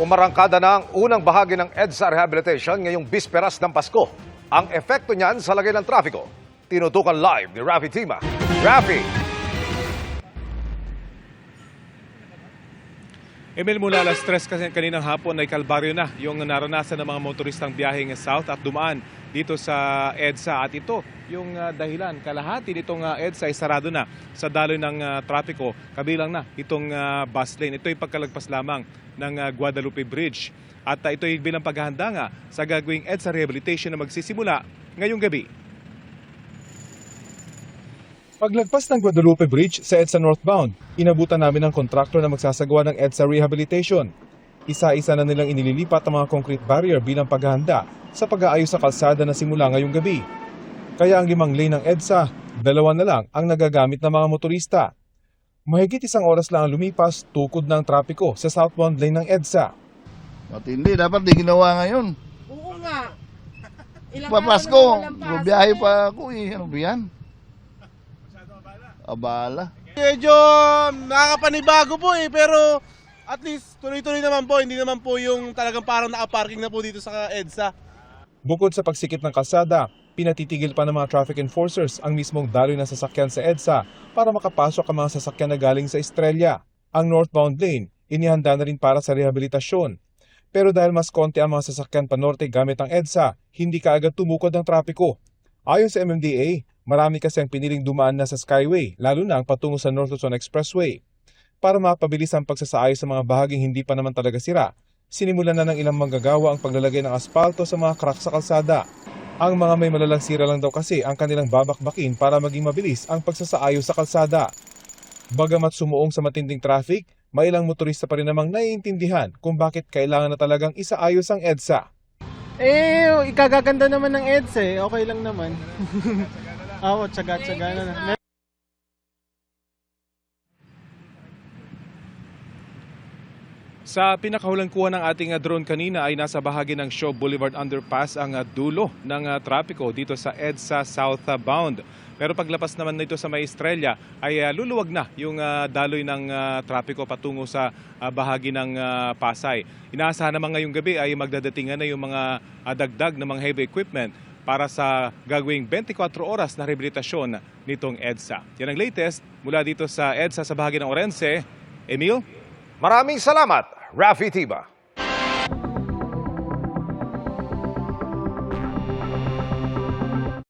Umarangkada na ang unang bahagi ng EDSA rehabilitation ngayong bisperas ng Pasko. Ang epekto niyan sa lagay ng trapiko. Tinutukan live ni Rafi Tima. Rafi! Emil, mula alas 3 kasi kaninang hapon ay kalbaryo na yung naranasan ng mga motoristang biyaheng south at dumaan dito sa EDSA. At ito yung dahilan, kalahati nitong EDSA ay sarado na sa daloy ng trapiko. Kabilang na itong bus lane. Ito ay pagkalagpas lamang ng Guadalupe Bridge. At ito ay bilang paghahanda nga sa gagawing EDSA rehabilitation na magsisimula ngayong gabi. Paglagpas ng Guadalupe Bridge sa EDSA northbound, inabutan namin ang kontraktor na magsasagawa ng EDSA rehabilitation. Isa-isa na nilang inililipat ang mga concrete barrier bilang paghahanda sa pag-aayos sa kalsada na simula ngayong gabi. Kaya ang 5 lane ng EDSA, 2 na lang ang nagagamit ng mga motorista. Mahigit 1 oras lang ang lumipas tukod ng trapiko sa southbound lane ng EDSA. Matindi, dapat di ginawa ngayon. Oo nga. Papasko, biyahe pa ako eh. Ano ba yan? Abala. Medyo nakakapanibago po eh, pero at least tuloy-tuloy naman po, hindi naman po yung talagang parang nakaparking na po dito sa EDSA. Bukod sa pagsikip ng kalsada, pinatitigil pa ng mga traffic enforcers ang mismong daloy ng sasakyan sa EDSA para makapasok ang mga sasakyan na galing sa Estrella. Ang northbound lane, inihanda na rin para sa rehabilitasyon. Pero dahil mas konti ang mga sasakyan panorte gamit ang EDSA, hindi kaagad tumukod ang trapiko. Ayon sa MMDA, marami kasi ang piniling dumaan na sa Skyway, lalo na ang patungo sa North Luzon Expressway. Para mapabilis ang pagsasaayos sa mga bahaging hindi pa naman talaga sira, sinimulan na ng ilang manggagawa ang paglalagay ng aspalto sa mga crack sa kalsada. Ang mga may malalang sira lang daw kasi ang kanilang babakbakin para maging mabilis ang pagsasaayos sa kalsada. Bagamat sumuong sa matinding traffic, may ilang motorista pa rin namang naiintindihan kung bakit kailangan na talagang isaayos ang EDSA. Ikagaganda naman ng EDSA eh. Okay lang naman. Oo, tsaga-tsaga na. Sa pinakahulang kuha ng ating drone kanina ay nasa bahagi ng Shaw Boulevard Underpass ang dulo ng trapiko dito sa EDSA southbound. Pero paglapas naman nito sa May Estrella ay luluwag na yung daloy ng trapiko patungo sa bahagi ng Pasay. Inaasahan naman ngayong gabi ay magdadatingan na yung mga dagdag na mga heavy equipment para sa gagawing 24 oras na rehabilitasyon nitong EDSA. Yan ang latest mula dito sa EDSA sa bahagi ng Orense. Emil? Maraming salamat, Rafi Tima.